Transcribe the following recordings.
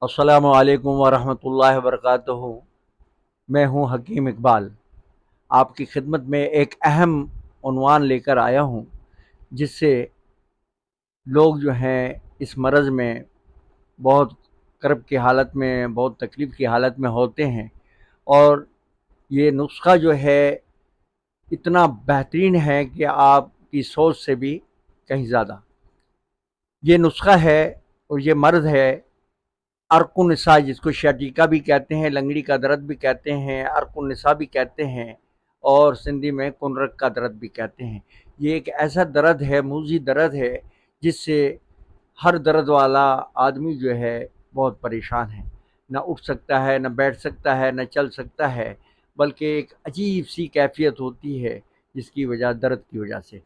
अस्सलामु अलैकुम वरहमतुल्लाहि वबरकातुहू। मैं हूं हकीम इकबाल, आपकी खिदमत में एक अहम उन्वान लेकर आया हूं, जिससे लोग जो हैं इस मरज़ में बहुत कर्ब की हालत में, बहुत तकलीफ़ की हालत में होते हैं। और ये नुस्ख़ा जो है इतना बेहतरीन है कि आपकी सोच से भी कहीं ज़्यादा। ये नुस्ख़ा है और ये मर्ज़ है अर्कुनिसा, जिसको शटीका भी कहते हैं, लंगड़ी का दर्द भी कहते हैं, अर्कुनिसा भी कहते हैं और सिंधी में कुनरक का दर्द भी कहते हैं। ये एक ऐसा दर्द है, मूज़ी दर्द है, जिससे हर दर्द वाला आदमी जो है बहुत परेशान है। न उठ सकता है, न बैठ सकता है, न चल सकता है, बल्कि एक अजीब सी कैफियत होती है जिसकी वजह दर्द की वजह से।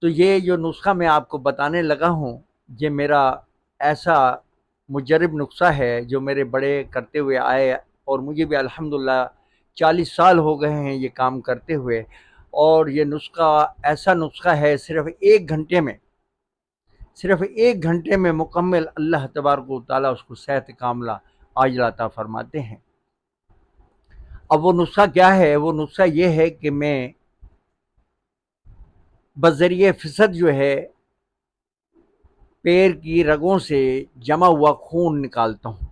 तो ये जो नुस्ख़ा मैं आपको बताने लगा हूँ, ये मेरा ऐसा मुजरब नुस्ख़ा है जो मेरे बड़े करते हुए आए, और मुझे भी अल्हम्दुलिल्लाह 40 साल हो गए हैं ये काम करते हुए। और ये नुस्ख़ा ऐसा नुस्ख़ा है, सिर्फ़ 1 घंटे में मुकम्मल अल्लाह तबारक व तआला उसको सेहत कामिला आजिला अता फ़रमाते हैं। अब वो नुस्ख़ा क्या है? वो नुस्ख़ा ये है कि मैं बज़रिए फ़िसद जो है पैर की रगों से जमा हुआ खून निकालता हूँ।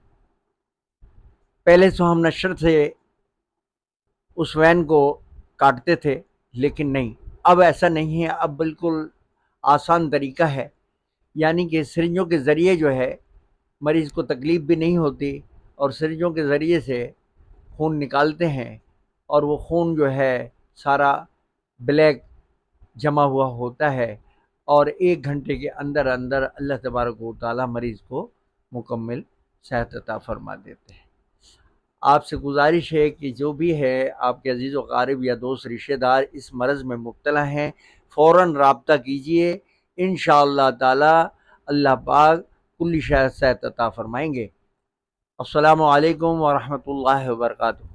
पहले तो हम नशर से उस वैन को काटते थे, लेकिन नहीं, अब ऐसा नहीं है। अब बिल्कुल आसान तरीका है, यानी कि सिरिंजों के ज़रिए जो है मरीज़ को तकलीफ़ भी नहीं होती, और सिरिंजों के ज़रिए से खून निकालते हैं, और वो खून जो है सारा ब्लैक जमा हुआ होता है, और 1 घंटे के अंदर अंदर अल्लाह तबारक व तआला मरीज़ को मुकम्मल सेहत अता फ़रमा देते हैं। आपसे गुजारिश है कि जो भी है आपके अज़ीज़ व क़ारिब या दोस्त रिश्तेदार इस मरज़ में मुब्तला हैं, फ़ौरन राब्ता कीजिए। इंशाअल्लाह ताला अल्लाह पाक कुल्ली सेहत अता फ़रमाएँगे। अस्सलामु अलैकुम व रहमतुल्लाहि व बरकातुहू।